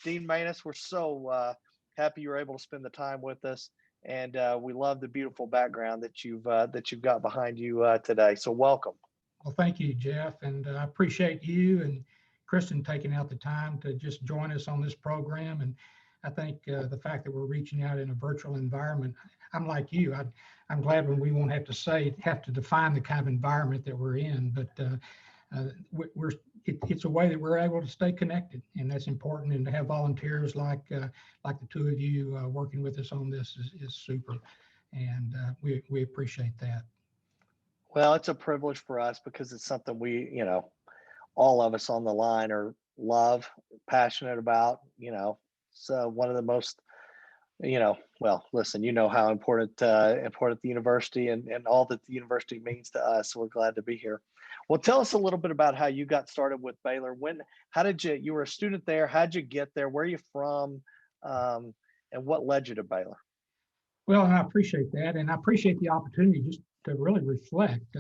Dean Maness, we're so happy you were able to spend the time with us, and we love the beautiful background that you've got behind you today. So welcome. Well, thank you, Jeff, and I appreciate you and Kristen taking out the time to just join us on this program. And I think the fact that we're reaching out in a virtual environment, I'm like you. I'm glad when we won't have to define the kind of environment that we're in, but it's a way that we're able to stay connected, and that's important. And to have volunteers like the two of you working with us on this is super, and we appreciate that. Well, it's a privilege for us because it's something all of us on the line are passionate about. So one of the most, well, listen, how important the university and all that the university means to us. So we're glad to be here. Well, tell us a little bit about how you got started with Baylor. How did you were a student there? How'd you get there? Where are you from? And what led you to Baylor? Well, and I appreciate that. And I appreciate the opportunity just to really reflect.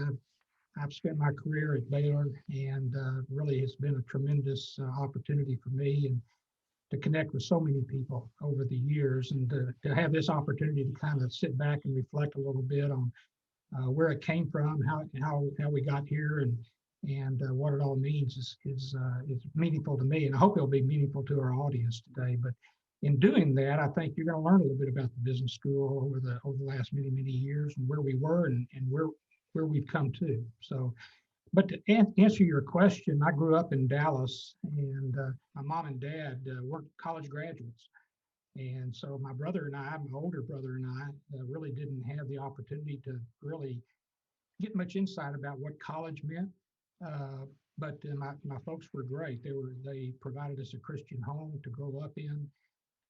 I've spent my career at Baylor, and really it's been a tremendous opportunity for me and to connect with so many people over the years, and to have this opportunity to kind of sit back and reflect a little bit on where it came from, how we got here, and what it all means is meaningful to me, and I hope it'll be meaningful to our audience today. But in doing that, I think you're going to learn a little bit about the business school over the last many years, and where we were and where we've come to. So, but to answer your question, I grew up in Dallas, and my mom and dad were college graduates. And so my older brother and I really didn't have the opportunity to really get much insight about what college meant. But my folks were great. They provided us a Christian home to grow up in.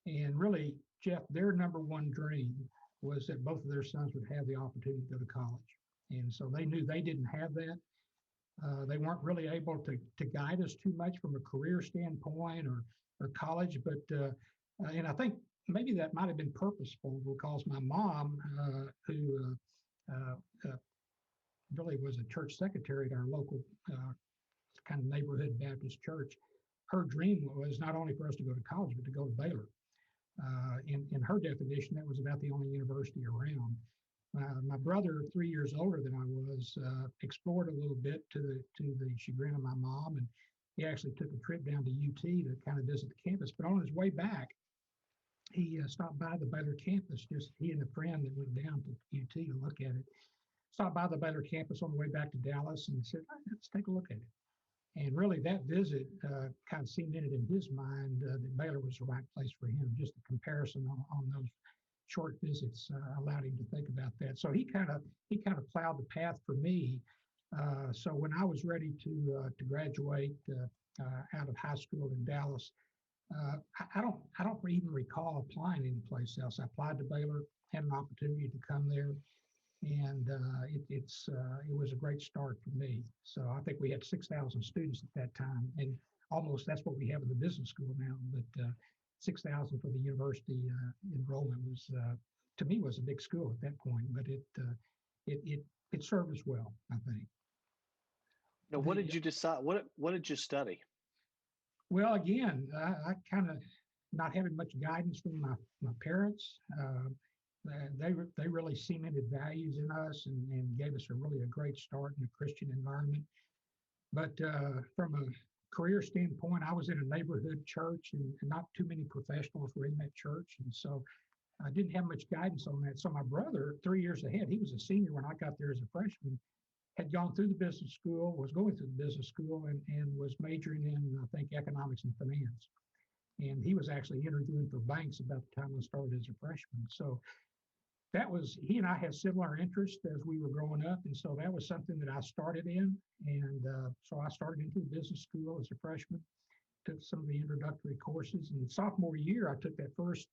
And really, Jeff, their number one dream was that both of their sons would have the opportunity to go to college. And so they knew they didn't have that. They weren't really able to guide us too much from a career standpoint or college, but and I think maybe that might have been purposeful, because my mom, who really was a church secretary at our local kind of neighborhood Baptist church, her dream was not only for us to go to college, but to go to Baylor. In her definition, that was about the only university around. My brother, 3 years older than I was, explored a little bit to the chagrin of my mom, and he actually took a trip down to UT to kind of visit the campus. But on his way back, he stopped by the Baylor campus. Just he and a friend that went down to UT to look at it. Stopped by the Baylor campus on the way back to Dallas and said, "Let's take a look at it." And really, that visit kind of cemented in his mind that Baylor was the right place for him. Just the comparison on those short visits allowed him to think about that. So he kind of plowed the path for me. So when I was ready to graduate out of high school in Dallas, I don't even recall applying anyplace else. I applied to Baylor, had an opportunity to come there, and it was a great start for me. So I think we had 6,000 students at that time, and almost that's what we have in the business school now. But 6,000 for the university enrollment was, to me, was a big school at that point. But it served us well, I think. Now, what did you decide? What did you study? Well, again, I kind of not having much guidance from my parents. They really cemented values in us and gave us a great start in a Christian environment. But from a career standpoint, I was in a neighborhood church, and not too many professionals were in that church. And so I didn't have much guidance on that. So my brother, 3 years ahead, he was a senior when I got there as a freshman, had gone through the business school, was going through the business school, and was majoring in, I think, economics and finance. And he was actually interviewing for banks about the time I started as a freshman. So he and I had similar interests as we were growing up. And so that was something that I started in. And so I started into the business school as a freshman, took some of the introductory courses. And sophomore year, I took that first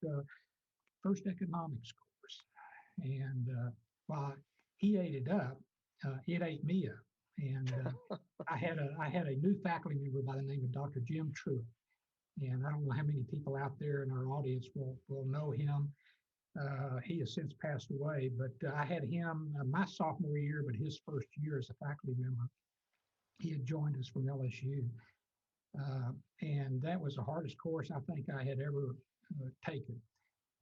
economics course. And while he ate it up, it ate me up. And I had a new faculty member by the name of Dr. Jim Truitt. And I don't know how many people out there in our audience will know him. He has since passed away, but I had him my sophomore year, but his first year as a faculty member. He had joined us from LSU. And that was the hardest course I think I had ever taken.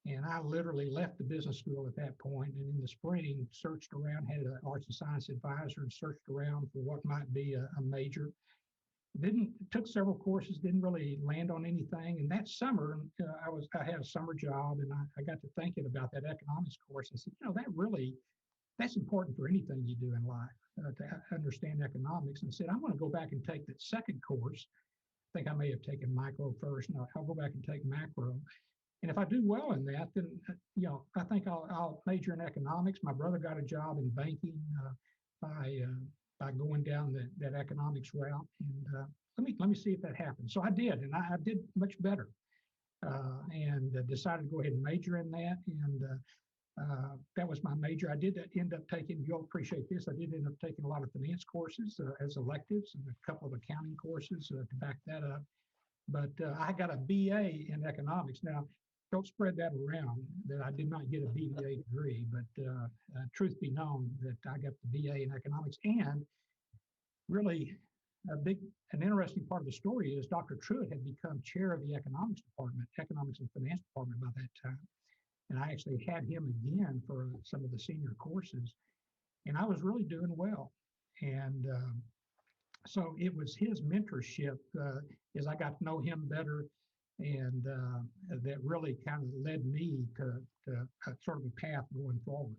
And I literally left the business school at that point, and in the spring searched around, had an arts and science advisor, and searched around for what might be a major. Took several courses, didn't really land on anything. And that summer, I had a summer job, and I got to thinking about that economics course. I said, that's important for anything you do in life, to understand economics. And I said, I'm going to go back and take that second course. I think I may have taken micro first. No, I'll go back and take macro. And if I do well in that, then I think I'll major in economics. My brother got a job in banking by going down that economics route. And let me see if that happens. So I did, and I did much better, and decided to go ahead and major in that. And that was my major. I did end up taking, you'll appreciate this, I did end up taking a lot of finance courses as electives, and a couple of accounting courses to back that up. But I got a BA in economics. Now, don't spread that around that I did not get a BBA degree, but truth be known that I got the BA in economics. And really an interesting part of the story is Dr. Truitt had become chair of the economics and finance department by that time. And I actually had him again for some of the senior courses, and I was really doing well. And so it was his mentorship as I got to know him better, and that really kind of led me to sort of a path going forward.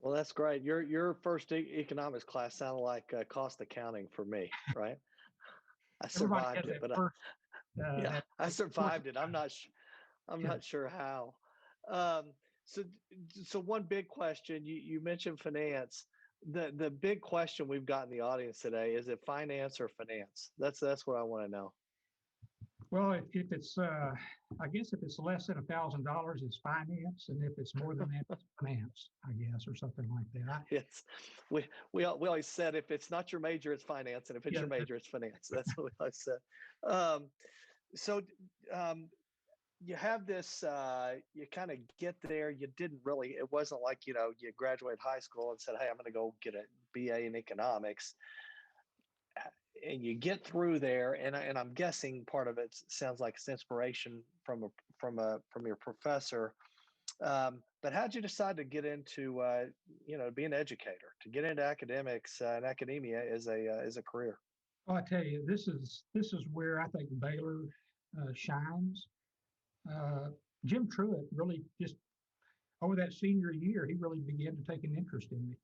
Well, that's great. Your first economics class sounded like cost accounting for me, right? I survived it, but I survived it. I'm not sure how. So one big question, you mentioned finance. The big question we've got in the audience today, is it finance or finance? That's what I want to know. Well, if it's, I guess if it's less than $1,000, it's finance, and if it's more than that, it's finance, I guess, or something like that. Yes, we always said if it's not your major, it's finance, and if it's your major, it's finance. That's what we always said. You have this, you kind of get there. You didn't really. It wasn't like you graduated high school and said, "Hey, I'm going to go get a BA in economics." And you get through there, and I'm guessing part of it sounds like it's inspiration from your professor. But how'd you decide to get into be an educator, to get into academics and academia as a career? Well, I tell you, this is where I think Baylor shines. Jim Truitt really just over that senior year, he really began to take an interest in me.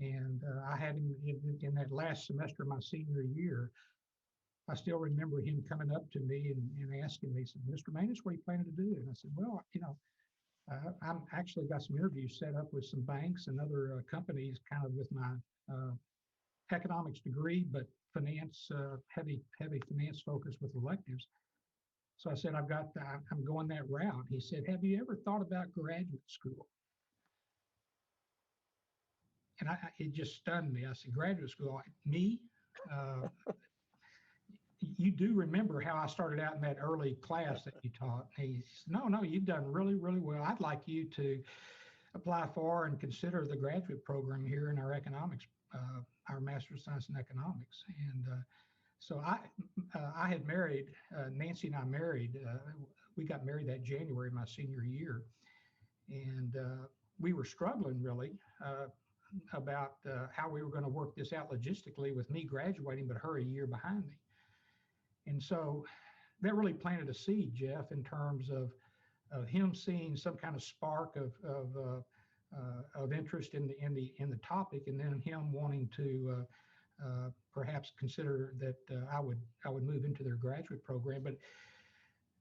And I had him in that last semester of my senior year. I still remember him coming up to me and asking me, said, "Mr. Maness, what are you planning to do?" And I said, "Well, I'm actually got some interviews set up with some banks and other companies, kind of with my economics degree, but finance, heavy finance focus with electives." So I said, I'm going that route. He said, "Have you ever thought about graduate school?" And it just stunned me. I said, "Graduate school, me?" You do remember how I started out in that early class that you taught. He said, no, you've done really, really well. I'd like you to apply for and consider the graduate program here in our economics, our Master's of Science in Economics. And so I had married, Nancy and I married, we got married that January, my senior year. And we were struggling really about how we were going to work this out logistically with me graduating, but her a year behind me. And so that really planted a seed, Jeff, in terms of him seeing some kind of spark of interest in the topic, and then him wanting to perhaps consider that I would move into their graduate program. But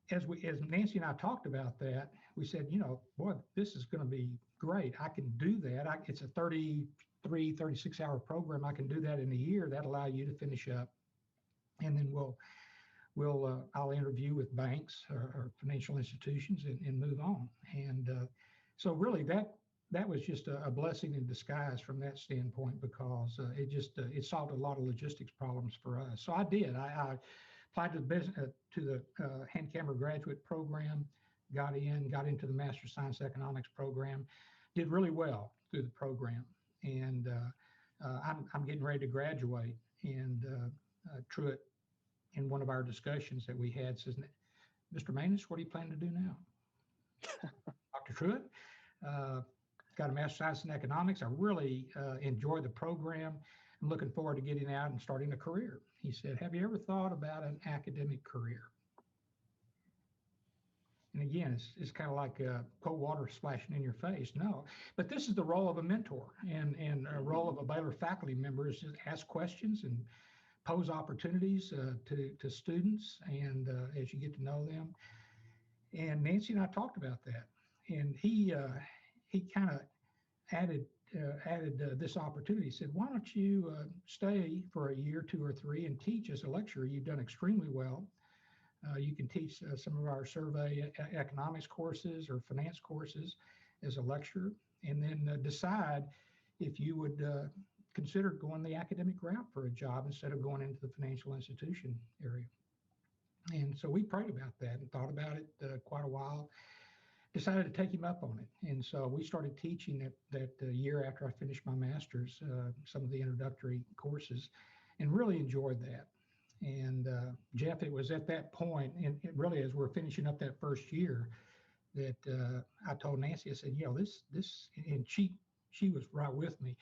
as Nancy and I talked about that, we said, boy, this is going to be great. I can do that. It's a 36-hour program. I can do that in a year. That'll allow you to finish up, and then I'll interview with banks or financial institutions and move on. And so really that was just a blessing in disguise from that standpoint, because it solved a lot of logistics problems for us. So I did. I applied to the hand camera graduate program, got into the Master of Science Economics program, did really well through the program, and I'm getting ready to graduate, and Truitt in one of our discussions that we had, says, "Mr. Maness, what do you plan to do now?" Dr. Truitt, got a master's of science in economics. I really enjoy the program. I'm looking forward to getting out and starting a career. He said, "Have you ever thought about an academic career?" And again, it's kind of like cold water splashing in your face. No, but this is the role of a mentor, and a role of a Baylor faculty member is to ask questions and pose opportunities to students, and as you get to know them. And Nancy and I talked about that, and he kind of added this opportunity. He said, "Why don't you stay for a year, 2 or 3, and teach as a lecturer? You've done extremely well. You can teach some of our survey economics courses or finance courses as a lecturer, and then decide if you would consider going the academic route for a job instead of going into the financial institution area." And so we prayed about that and thought about it quite a while, decided to take him up on it. And so we started teaching that year after I finished my master's, some of the introductory courses, and really enjoyed that. And Jeff, it was at that point, and it really as we're finishing up that first year, that I told Nancy, I said, this, and she was right with me,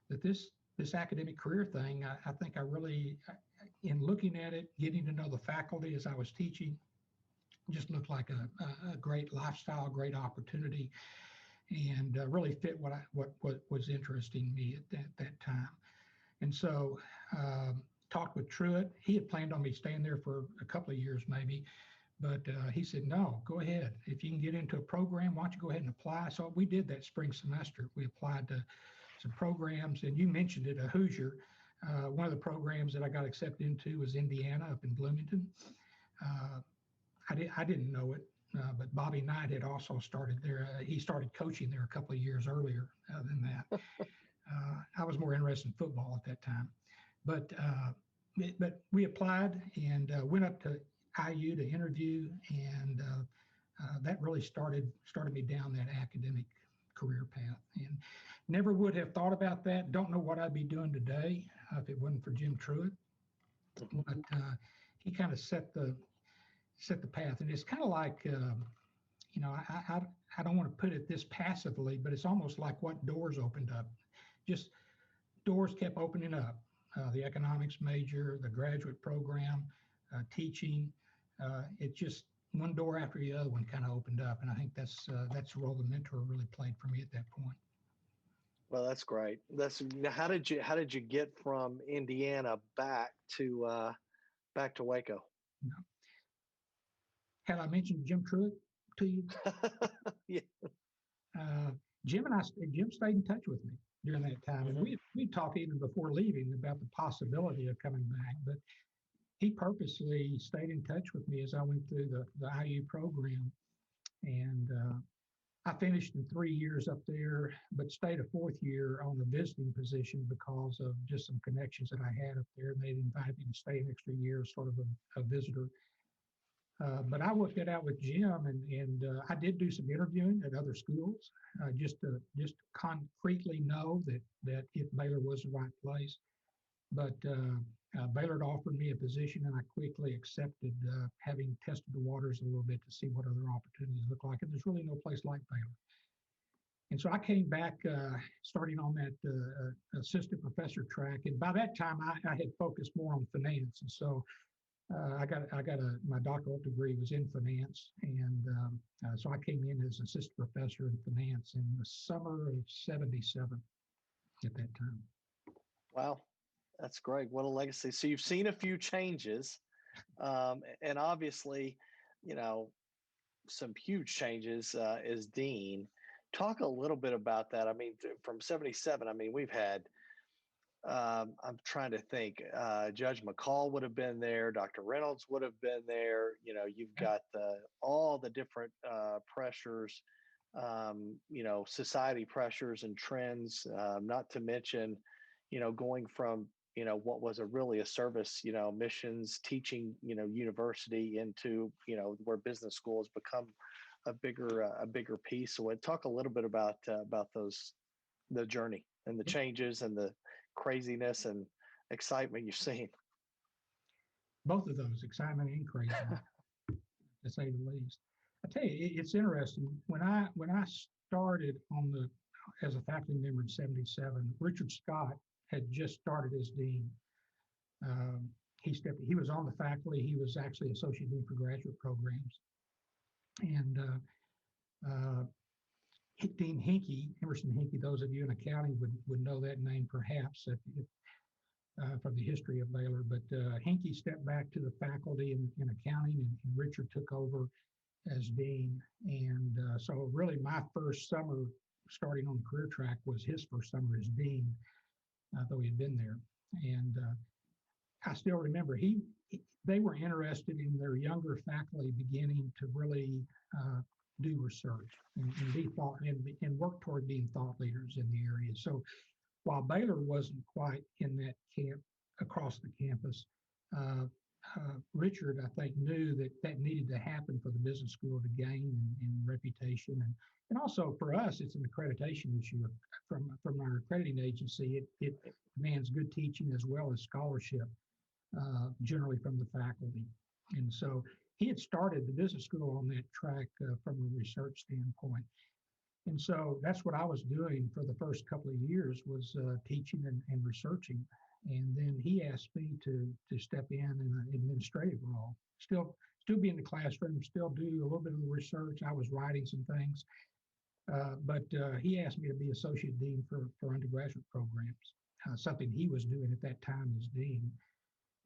that this academic career thing, I think I really, in looking at it, getting to know the faculty as I was teaching, just looked like a great lifestyle, great opportunity, and really fit what was interesting me at that time. And so talked with Truitt. He had planned on me staying there for a couple of years maybe, but he said, "No, go ahead. If you can get into a program, why don't you go ahead and apply?" So we did that spring semester. We applied to some programs, and you mentioned it, a Hoosier. One of the programs that I got accepted into was Indiana up in Bloomington. I didn't know it, but Bobby Knight had also started there. He started coaching there a couple of years earlier than that. I was more interested in football at that time. But we applied and went up to IU to interview, and that really started me down that academic career path, and never would have thought about that. Don't know what I'd be doing today if it wasn't for Jim Truitt. But he kind of set the path, and it's kind of like I don't want to put it this passively, but it's almost like what doors opened up. Just doors kept opening up. The economics major, the graduate program, teaching. It just one door after the other one kind of opened up, and I think that's the role the mentor really played for me at that point. Well, that's great. How did you get from Indiana back to Waco? No. Had I mentioned Jim Truitt to you? Yeah. Jim stayed in touch with me during that time, and we talked even before leaving about the possibility of coming back, but he purposely stayed in touch with me as I went through the IU program. And I finished in 3 years up there, but stayed a 4th year on the visiting position because of just some connections that I had up there. And they invited me to stay an extra year, sort of a visitor. But I worked it out with Jim, and I did do some interviewing at other schools, just to concretely know that if Baylor was the right place. But Baylor had offered me a position, and I quickly accepted, having tested the waters a little bit to see what other opportunities look like. And there's really no place like Baylor. And so I came back, starting on that assistant professor track. And by that time, I had focused more on finance. And so my doctoral degree was in finance. And so I came in as assistant professor in finance in the summer of '77 at that time. Wow. That's great. What a legacy. So you've seen a few changes, and obviously, some huge changes as dean. Talk a little bit about that. I mean, from '77, I mean, we've had, I'm trying to think, Judge McCall would have been there, Dr. Reynolds would have been there. You've got all the different pressures, society pressures and trends, not to mention, going from what was really a service, missions, teaching, university into, where business school has become a bigger piece. So talk a little bit about the journey and the changes and the craziness and excitement you've seen. both of those, excitement and crazy, to say the least. I tell you, it's interesting. When I started as a faculty member in '77, Richard Scott had just started as dean. He was on the faculty. He was actually associate dean for graduate programs, and Dean Hinkey, Emerson Hinkey. Those of you in accounting would know that name perhaps from the history of Baylor. But Hinkey stepped back to the faculty in accounting, and Richard took over as dean. And so really my first summer starting on the career track was his first summer as dean, though he had been there. And I still remember they were interested in their younger faculty beginning to really do research and be thought and work toward being thought leaders in the area. So while Baylor wasn't quite in that camp across the campus, Richard, I think, knew that needed to happen for the business school to gain in reputation. And also for us, it's an accreditation issue from our accrediting agency. It demands good teaching as well as scholarship, generally from the faculty. And so he had started the business school on that track from a research standpoint. And so that's what I was doing for the first couple of years, was teaching and researching. And then he asked me to step in an administrative role, still be in the classroom, still do a little bit of the research. I was writing some things, but he asked me to be associate dean for undergraduate programs, something he was doing at that time as dean.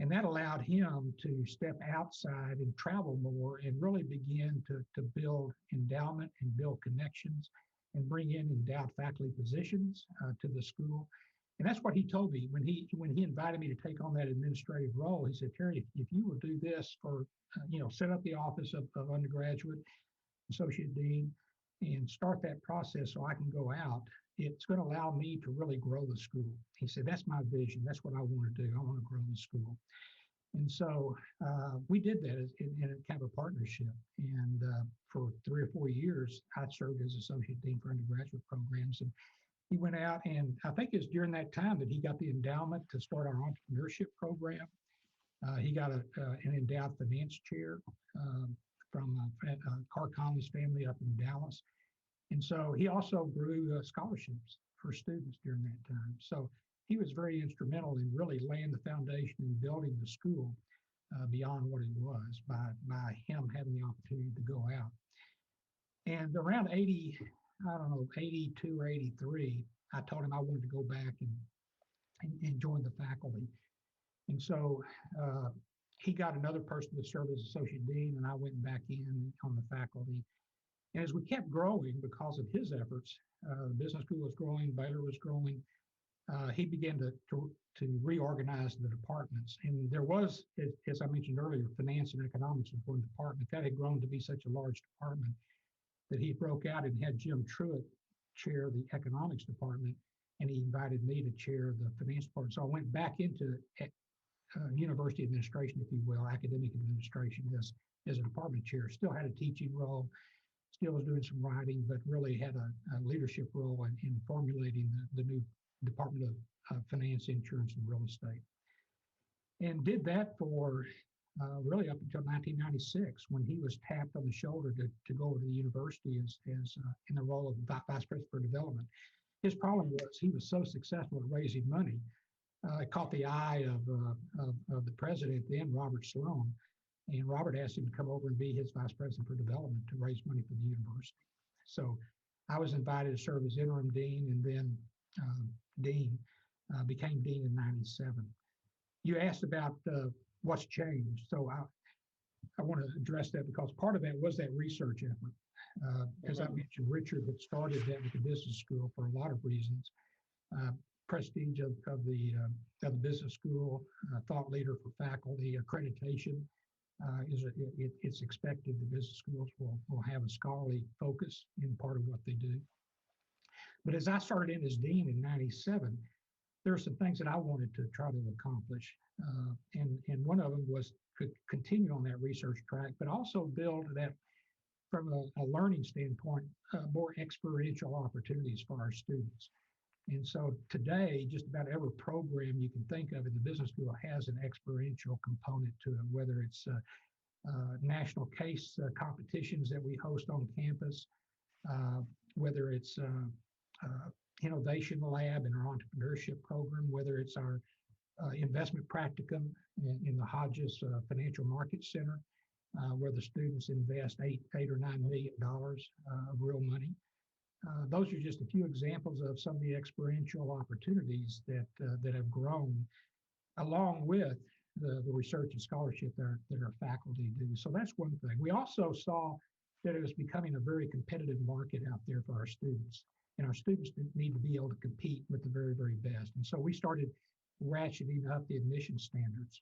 And that allowed him to step outside and travel more and really begin to build endowment and build connections and bring in endowed faculty positions to the school. And that's what he told me when he invited me to take on that administrative role. He said, Terry, if you will do this for, set up the office of undergraduate, associate dean, and start that process so I can go out, it's going to allow me to really grow the school. He said, that's my vision. That's what I want to do. I want to grow the school. And so we did that in a kind of a partnership. And for 3 or 4 years, I served as associate dean for undergraduate programs. And he went out, and I think it was during that time that he got the endowment to start our entrepreneurship program. He got an endowed finance chair from Carr Conley's family up in Dallas. And so he also grew scholarships for students during that time. So he was very instrumental in really laying the foundation and building the school beyond what it was by him having the opportunity to go out. And around 82 or 83, I told him I wanted to go back and join the faculty. And so he got another person to serve as associate dean, and I went back in on the faculty. And as we kept growing because of his efforts, the business school was growing, Baylor was growing, he began to reorganize the departments. And there was, as I mentioned earlier, finance and economics was one department. That had grown to be such a large department that he broke out and had Jim Truitt chair the economics department, and he invited me to chair the finance department. So I went back into university administration, if you will, academic administration as a department chair. Still had a teaching role, still was doing some writing, but really had a leadership role in formulating the new Department of Finance, Insurance, and Real Estate. And did that for really up until 1996, when he was tapped on the shoulder to go over to the university as in the role of Vice President for Development. His problem was he was so successful at raising money, it caught the eye of the president then, Robert Sloan. And Robert asked him to come over and be his Vice President for Development to raise money for the university. So I was invited to serve as interim dean, and then became dean in '97. You asked about what's changed. So I want to address that, because part of that was that research effort. As I mentioned, Richard had started that with the business school for a lot of reasons. Prestige of the business school, thought leader for faculty, accreditation. It's expected the business schools will have a scholarly focus in part of what they do. But as I started in as dean in '97, there are some things that I wanted to try to accomplish. And one of them was to continue on that research track, but also build that from a learning standpoint, more experiential opportunities for our students. And so today, just about every program you can think of in the business school has an experiential component to it, whether it's national case competitions that we host on campus, whether it's innovation lab in our entrepreneurship program, whether it's our investment practicum in the Hodges Financial Markets Center, where the students invest $8 or $9 million of real money. Those are just a few examples of some of the experiential opportunities that have grown along with the research and scholarship that our faculty do. So that's one thing. We also saw that it was becoming a very competitive market out there for our students. And our students need to be able to compete with the very, very best. And so we started ratcheting up the admission standards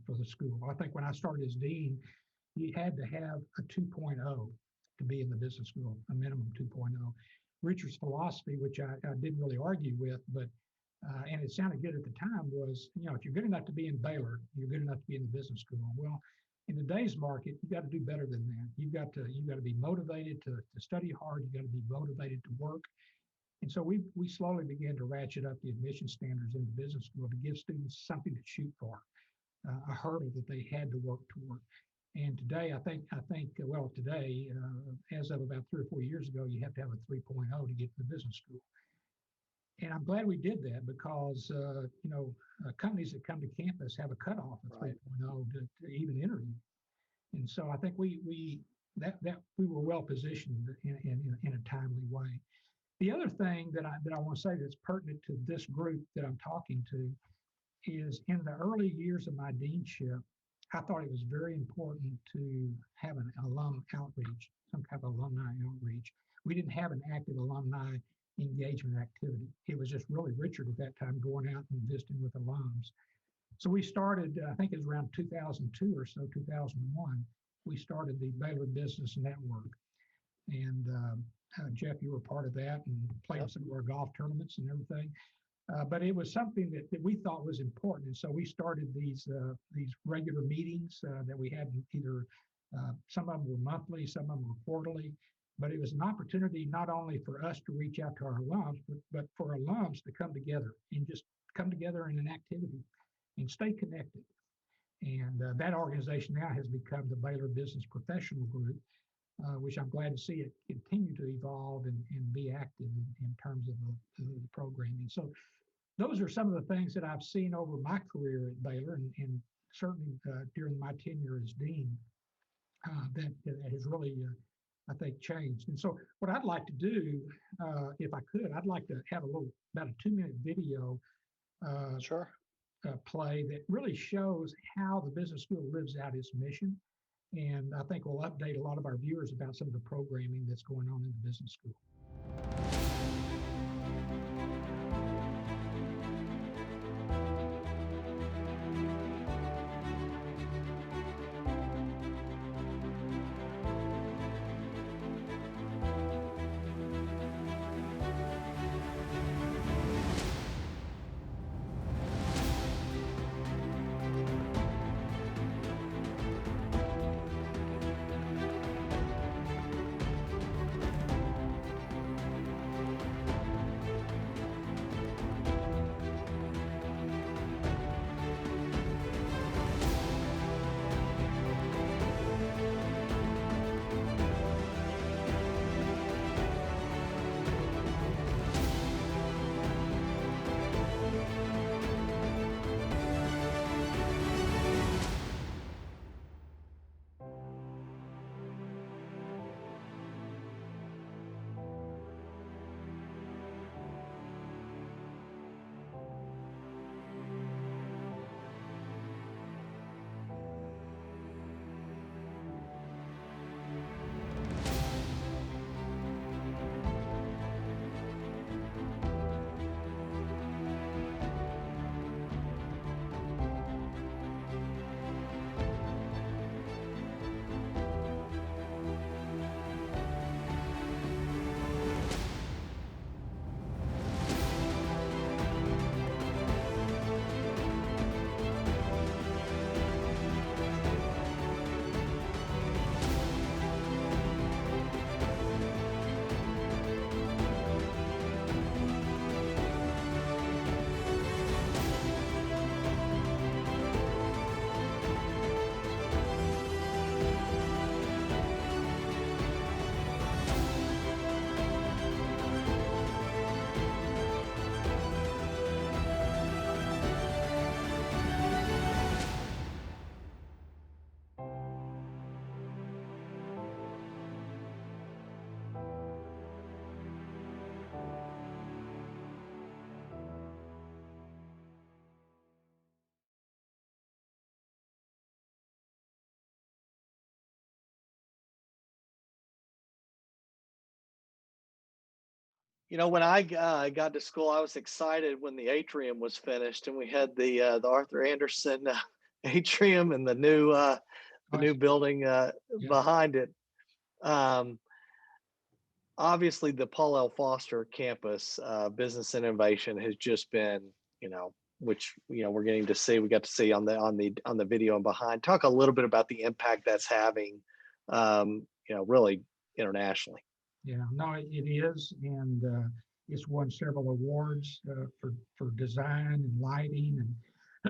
for the school. I think when I started as dean, you had to have a 2.0 to be in the business school, a minimum 2.0. Richard's philosophy, which I didn't really argue with, but and it sounded good at the time, was, if you're good enough to be in Baylor, you're good enough to be in the business school. Well, in today's market, you got to do better than that. You've got to be motivated to study hard. You got to be motivated to work. And so we slowly began to ratchet up the admission standards in the business school to give students something to shoot for, a hurdle that they had to work toward. And today, I think, today, as of about 3 or 4 years ago, you have to have a 3.0 to get to the business school. And I'm glad we did that because, companies that come to campus have a cutoff of 3.0 to even interview. And so I think we were well positioned in a timely way. The other thing that I want to say that's pertinent to this group that I'm talking to is in the early years of my deanship, I thought it was very important to have an alum outreach, some kind of alumni outreach. We didn't have an active alumni engagement activity. It was just really Richard at that time going out and visiting with alums. So we started, I think it was around 2002 or so, 2001, we started the Baylor Business Network. And Jeff, you were part of that and played some of our golf tournaments and everything. But it was something that we thought was important. And so we started these regular meetings that we had either, some of them were monthly, some of them were quarterly. But it was an opportunity not only for us to reach out to our alums, but for alums to come together and just come together in an activity and stay connected. And that organization now has become the Baylor Business Professional Group, which I'm glad to see it continue to evolve and be active in terms of the programming. So those are some of the things that I've seen over my career at Baylor and certainly during my tenure as dean that has really, I think, changed. And so what I'd like to do, if I could, I'd like to have about a 2-minute video play that really shows how the business school lives out its mission. And I think we'll update a lot of our viewers about some of the programming that's going on in the business school. When I got to school, I was excited when the atrium was finished, and we had the Arthur Anderson atrium and the Oh, new building yeah, behind it. Um, Obviously, the Paul L. Foster campus, business innovation, has just been, which we're getting to see. We got to see on the video and behind. Talk a little bit about the impact that's having, really internationally. yeah, no, it is, and it's won several awards for design and lighting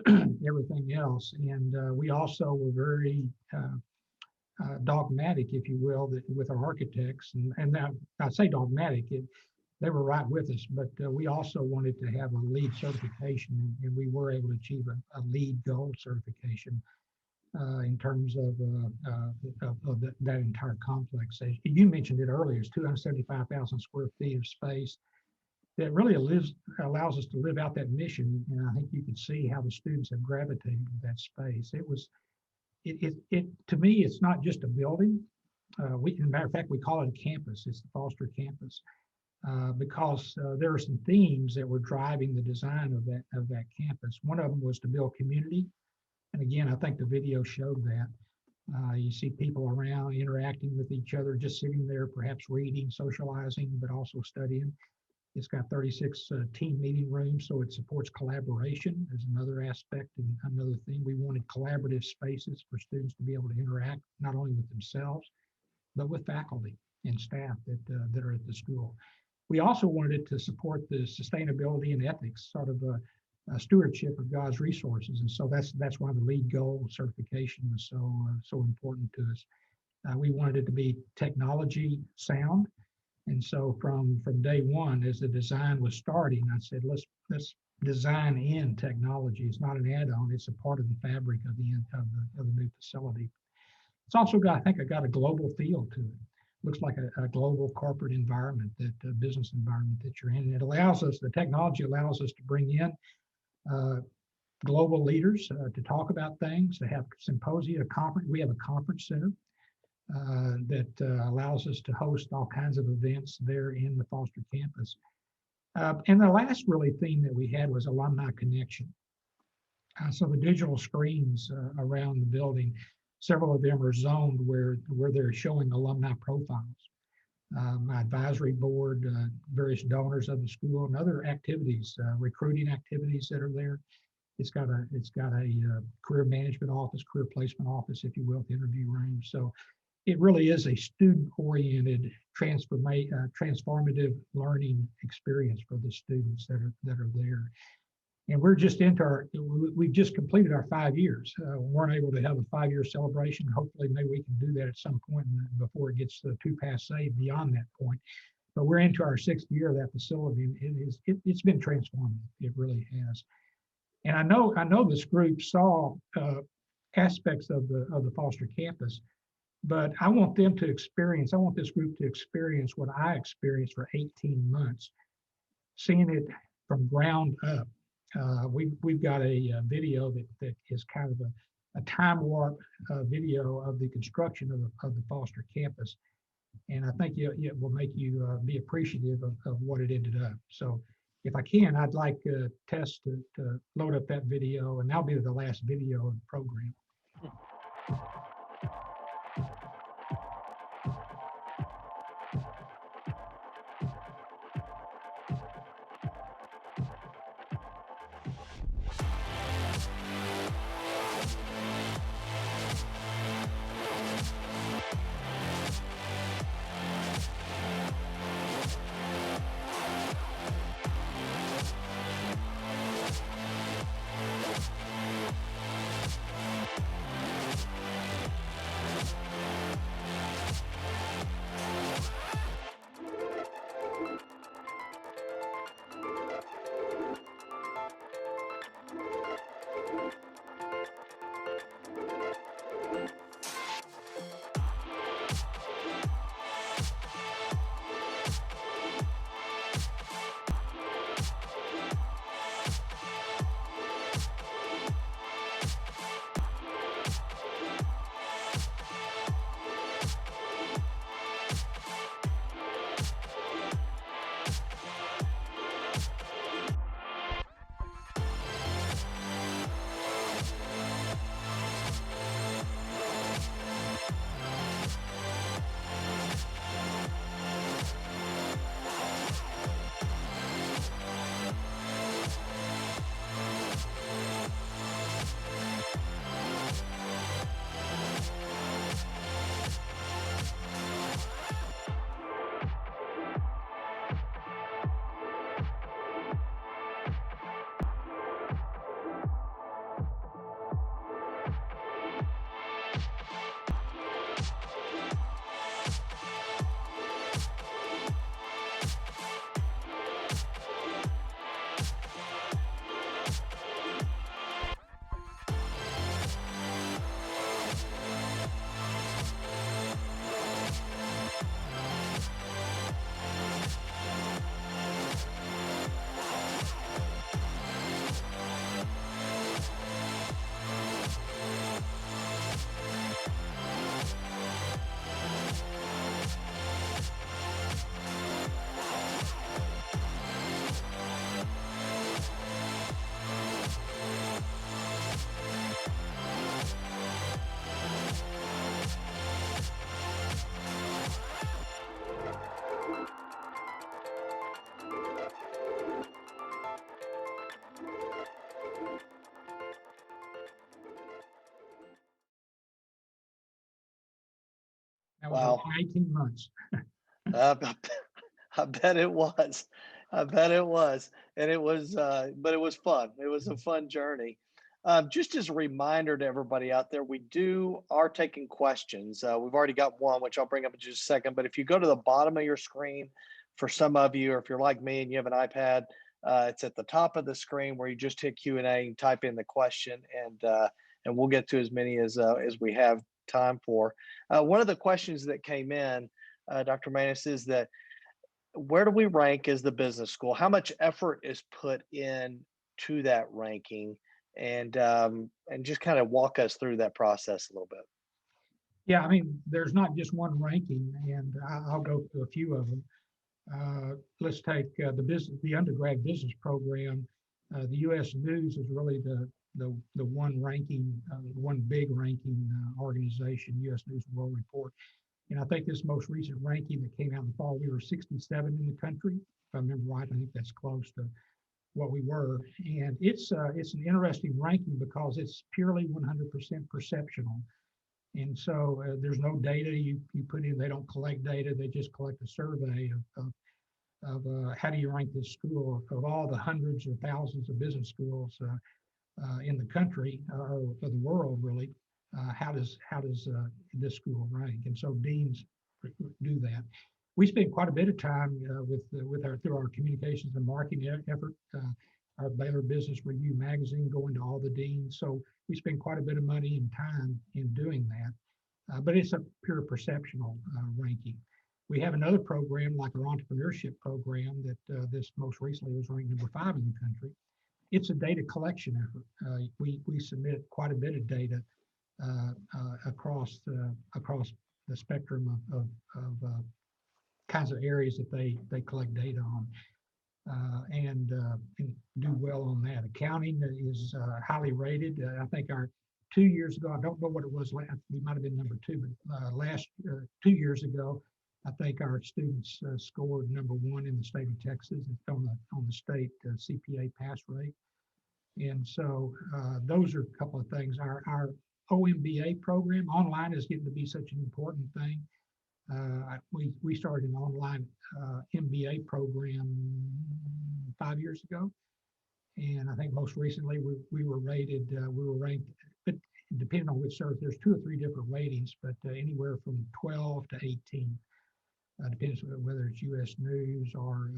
and everything else. And we also were very dogmatic, if you will, that with our architects. And now I say dogmatic, they were right with us, but we also wanted to have a LEED certification, and we were able to achieve a LEED Gold certification in terms of that entire complex. As you mentioned it earlier, it's 275,000 square feet of space that really allows us to live out that mission. And I think you can see how the students have gravitated to that space. To me, it's not just a building. As a matter of fact, we call it a campus. It's the Foster campus. Because there are some themes that were driving the design of that campus. One of them was to build community, and again, I think the video showed that. You see people around interacting with each other, just sitting there, perhaps reading, socializing, but also studying. It's got 36 team meeting rooms, so it supports collaboration as another aspect and another thing. We wanted collaborative spaces for students to be able to interact not only with themselves, but with faculty and staff that are at the school. We also wanted it to support the sustainability and ethics, sort of a stewardship of God's resources, and so that's why the LEED Gold certification was so important to us. We wanted it to be technology sound, and so from day one, as the design was starting, I said let's design in technology. It's not an add-on; it's a part of the fabric of the new facility. It's also got, I think, a global feel to it. Looks like a global corporate environment, that business environment that you're in. And the technology allows us to bring in global leaders to talk about things, to have symposia, a conference. We have a conference center that allows us to host all kinds of events there in the Foster campus. And the last really theme that we had was alumni connection. So the digital screens around the building, several of them are zoned where they're showing alumni profiles. My advisory board, various donors of the school, and other activities, recruiting activities that are there. It's got a career management office, career placement office, if you will, the interview room. So it really is a student-oriented, transformative learning experience for the students that are there. And we're just we've just completed our 5 years. We weren't able to have a 5-year celebration. Hopefully, maybe we can do that at some point before it gets too passe beyond that point. But we're into our 6th year of that facility, and it's been transformative. It really has. And I know this group saw aspects of the Foster campus, but I want this group to experience what I experienced for 18 months, seeing it from ground up. We've got a video that is kind of a time warp video of the construction of the Foster campus, and I think it will make you be appreciative of what it ended up. So, if I can, I'd like Tess to load up that video, and that'll be the last video of the program. That was Wow. around 18 months. Uh, I bet it was. I bet it was. And it was, but it was fun. It was a fun journey. Just as a reminder to everybody out there, are taking questions. We've already got one, which I'll bring up in just a second. But if you go to the bottom of your screen, for some of you, or if you're like me and you have an iPad, it's at the top of the screen where you just hit Q&A and type in the question, and we'll get to as many as we have time for. One of the questions that came in, Dr. Maness, is that where do we rank as the business school? How much effort is put in to that ranking? And just kind of walk us through that process a little bit. Yeah, I mean, there's not just one ranking, and I'll go through a few of them. Let's take the undergrad business program. The U.S. News is really the one ranking, one big ranking organization, U.S. News and World Report. And I think this most recent ranking that came out in the fall, we were 67 in the country. If I remember right, I think that's close to what we were. And it's an interesting ranking because it's purely 100% perceptional. And so there's no data you put in. They don't collect data. They just collect a survey of how do you rank this school of all the hundreds or thousands of business schools in the country or the world, really. How does this school rank? And so deans do that. We spend quite a bit of time through our communications and marketing effort. Our Baylor Business Review magazine going to all the deans. So we spend quite a bit of money and time in doing that. But it's a pure perceptional ranking. We have another program like our entrepreneurship program that this most recently was ranked number 5 in the country. It's a data collection effort. We submit quite a bit of data across the spectrum of kinds of areas that they collect data on, and do well on that. Accounting is highly rated. I think our 2 years ago, I don't know what it was last, we might have been number 2, but last 2 years ago, I think our students scored number 1 in the state of Texas on the state CPA pass rate. And so those are a couple of things. Our OMBA program online is getting to be such an important thing. We started an online MBA program 5 years ago, and I think most recently we were ranked, but depending on which service, there's 2 or 3 different ratings, but anywhere from 12 to 18. Depends on whether it's U.S. News or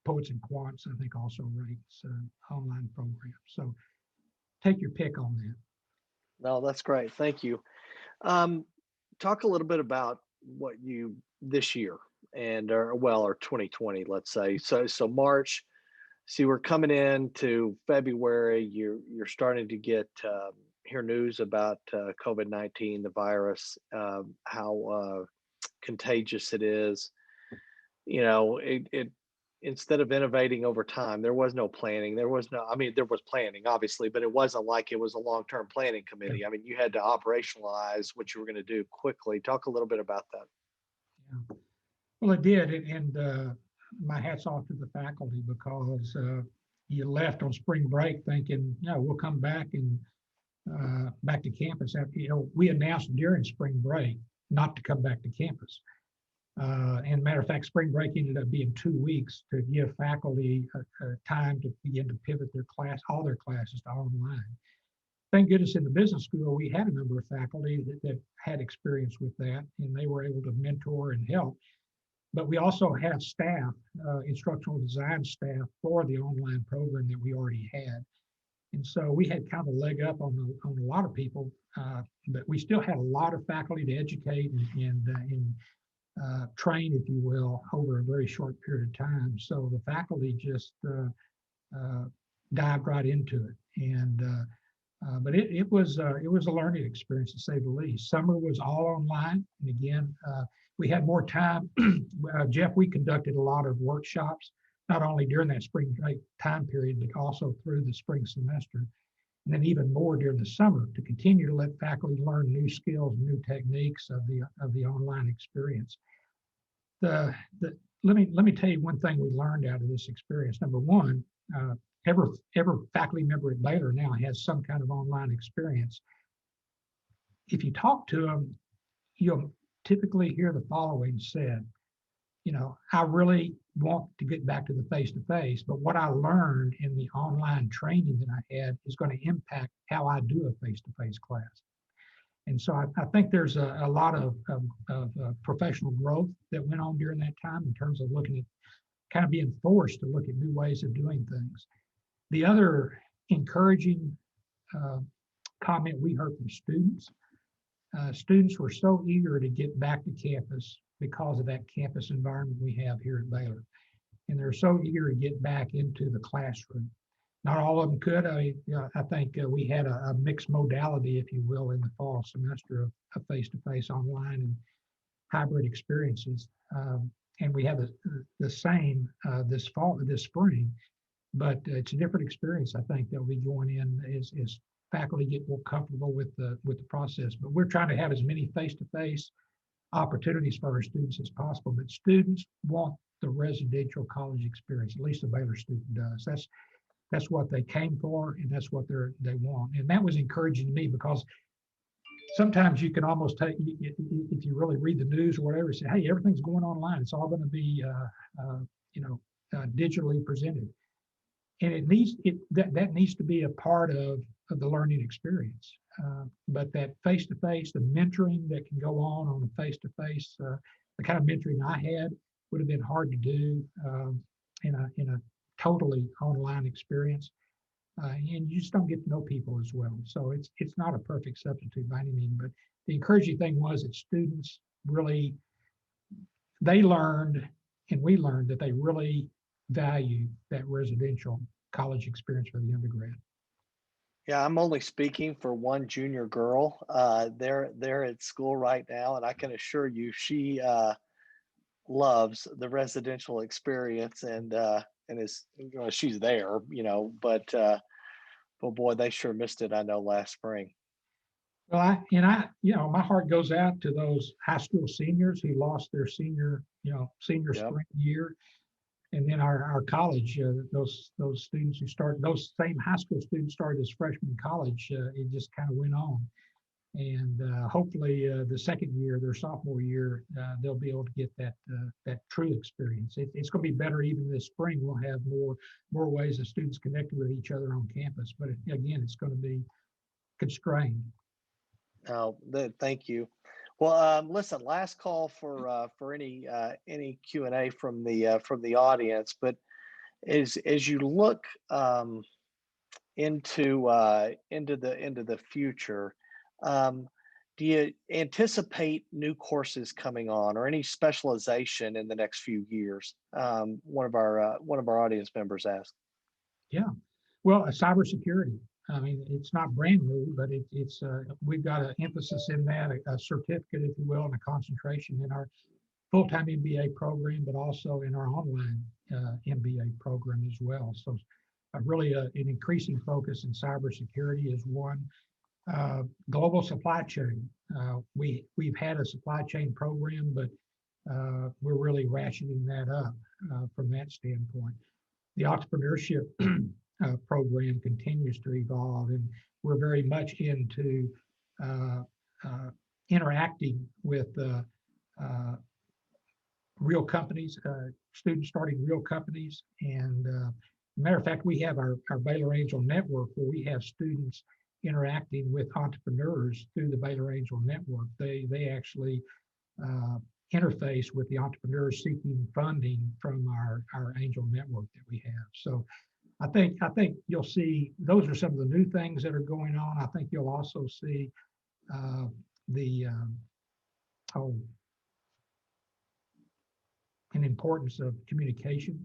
Poets and Quants, I think also rates online programs. So take your pick on that. No, that's great. Thank you. Talk a little bit about what you this year or 2020, let's say. So March. See, we're coming into February. You're starting to hear news about COVID-19, the virus, how contagious it is. It instead of innovating over time, there was no planning. There was planning, obviously, but it wasn't like it was a long-term planning committee. I mean, you had to operationalize what you were going to do quickly. Talk a little bit about that. Yeah. Well, it did, and my hat's off to the faculty because you left on spring break thinking, we'll come back and back to campus after, we announced during spring break not to come back to campus. And matter of fact, spring break ended up being 2 weeks to give faculty time to begin to pivot all their classes to online. Thank goodness in the business school, we had a number of faculty that had experience with that, and they were able to mentor and help. But we also have staff, instructional design staff for the online program that we already had. And so we had kind of a leg up on a lot of people, but we still had a lot of faculty to educate and train, if you will, over a very short period of time. So the faculty just dived right into it. And but it was a learning experience, to say the least. Summer was all online, and again, we had more time. Jeff, we conducted a lot of workshops, not only during that spring break time period, but also through the spring semester, and then even more during the summer to continue to let faculty learn new skills, new techniques of the online experience. Let me tell you one thing we learned out of this experience. Number one, every faculty member at Baylor now has some kind of online experience. If you talk to them, you'll typically hear the following said. I really want to get back to the face-to-face, but what I learned in the online training that I had is going to impact how I do a face-to-face class. And so I think there's a lot of professional growth that went on during that time in terms of looking at kind of being forced to look at new ways of doing things. The other encouraging comment we heard from students, students were so eager to get back to campus because of that campus environment we have here at Baylor. And they're so eager to get back into the classroom. Not all of them could. I think we had a mixed modality, if you will, in the fall semester of face-to-face, online, and hybrid experiences. And we have the same this spring, but it's a different experience. I think that we going in as faculty get more comfortable with the process. But we're trying to have as many face-to-face opportunities for our students as possible. But students want the residential college experience. At least a Baylor student does. That's what they came for, and that's what they want. And that was encouraging to me, because sometimes you can almost take, if you really read the news or whatever, say, hey, everything's going online. It's all going to be, digitally presented. And that needs to be a part of the learning experience. But that face-to-face, the mentoring that can go on a face-to-face, the kind of mentoring I had would have been hard to do in a totally online experience. And you just don't get to know people as well. So it's not a perfect substitute by any means, but the encouraging thing was that students really, they learned, and we learned, that they really value that residential college experience for the undergrad. Yeah, I'm only speaking for one junior girl. They're at school right now, and I can assure you she loves the residential experience, and is, she's there, but boy, they sure missed it, I know, last spring. Well, my heart goes out to those high school seniors who lost their senior Yep. spring year. And then our college, those students who started, those same high school students started as freshmen in college, it just kind of went on. And hopefully the second year, their sophomore year, they'll be able to get that true experience. It's going to be better even this spring. We'll have more ways that students connected with each other on campus. But again, it's going to be constrained. Oh, thank you. Well, listen, last call for any Q&A from the audience. But as you look into the future, do you anticipate new courses coming on, or any specialization in the next few years? One of our audience members asked. Yeah. Well, cybersecurity. I mean, it's not brand new, but it's we've got an emphasis in that, a certificate, if you will, and a concentration in our full-time MBA program, but also in our online MBA program as well. So really an increasing focus in cybersecurity is one. Global supply chain. We've had a supply chain program, but we're really ratcheting that up from that standpoint. The entrepreneurship program continues to evolve, and we're very much into interacting with real companies, students starting real companies. And matter of fact, we have our Baylor Angel Network, where we have students interacting with entrepreneurs through the Baylor Angel Network. They actually interface with the entrepreneurs seeking funding from our Angel Network that we have. So I think you'll see those are some of the new things that are going on. I think you'll also see an importance of communication.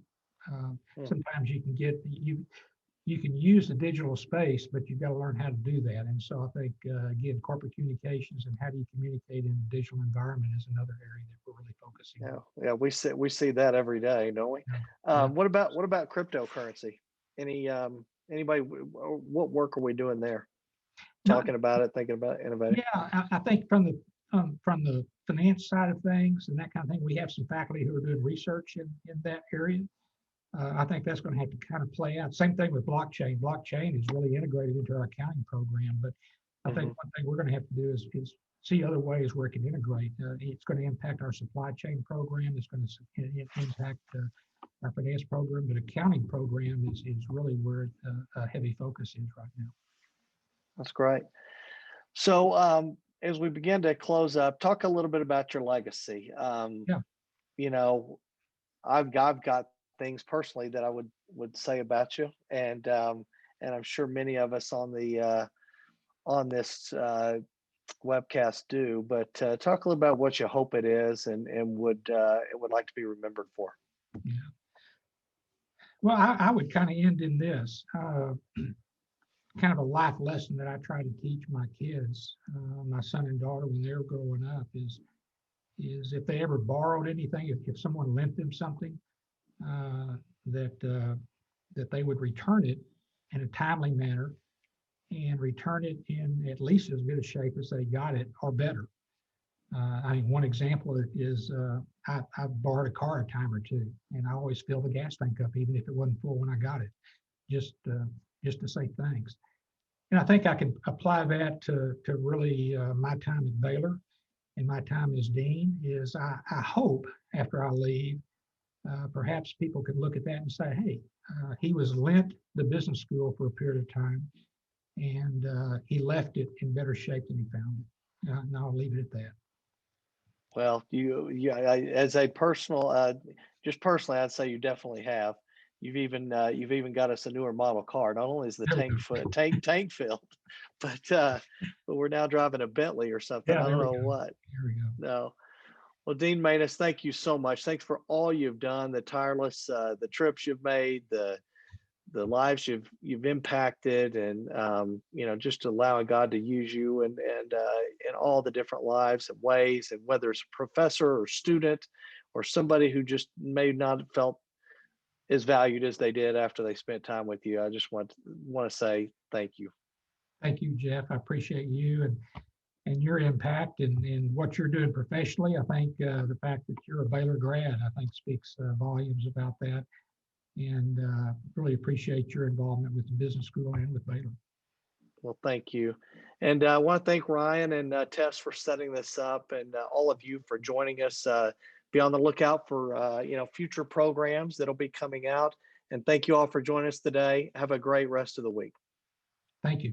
Sometimes you can use the digital space, but you've got to learn how to do that. And so I think again, corporate communications and how do you communicate in a digital environment is another area that we're really focusing on. Yeah, we see that every day, don't we? Yeah. What about cryptocurrency? Anybody? What work are we doing there? Talking about it, thinking about it, innovating. Yeah, I think from the finance side of things and that kind of thing, we have some faculty who are doing research in that area. I think that's going to have to kind of play out. Same thing with blockchain. Blockchain is really integrated into our accounting program, but I think one thing we're going to have to do is see other ways where it can integrate. It's going to impact our supply chain program. It's going to impact our finance program, but accounting program is really where a heavy focus is right now. That's great. So, as we begin to close up, talk a little bit about your legacy. Yeah. You know, I've got things personally that I would say about you, and I'm sure many of us on this webcast do. But talk a little about what you hope it is, and would like to be remembered for. Yeah. Well, I would kind of end in this kind of a life lesson that I try to teach my kids, my son and daughter, when they're growing up is if they ever borrowed anything, if someone lent them something, that they would return it in a timely manner and return it in at least as good a shape as they got it or better. I mean, one example is I've borrowed a car a time or two, and I always fill the gas tank up, even if it wasn't full when I got it, just to say thanks. And I think I can apply that to really my time at Baylor and my time as dean. Is I hope after I leave, perhaps people could look at that and say, hey, he was lent the business school for a period of time, and he left it in better shape than he found it. And I'll leave it at that. Well, as a personal, just personally, I'd say you definitely have. You've even got us a newer model car. Not only is the There we go. tank filled, but we're now driving a Bentley or something. Yeah, I there don't we know go. what. There we go. No. Well, Dean Maness, thank you so much. Thanks for all you've done, the tireless, the trips you've made, the lives you've impacted, and just allowing God to use you and in all the different lives and ways, and whether it's a professor or student or somebody who just may not have felt as valued as they did after they spent time with you. I just want to say thank you. Thank you, Jeff. I appreciate you and your impact and what you're doing professionally. I think the fact that you're a Baylor grad, I think speaks volumes about that. And really appreciate your involvement with the business school and with Baylor. Well, thank you. And I want to thank Ryan and Tess for setting this up, and all of you for joining us. Be on the lookout for future programs that'll be coming out. And thank you all for joining us today. Have a great rest of the week. Thank you.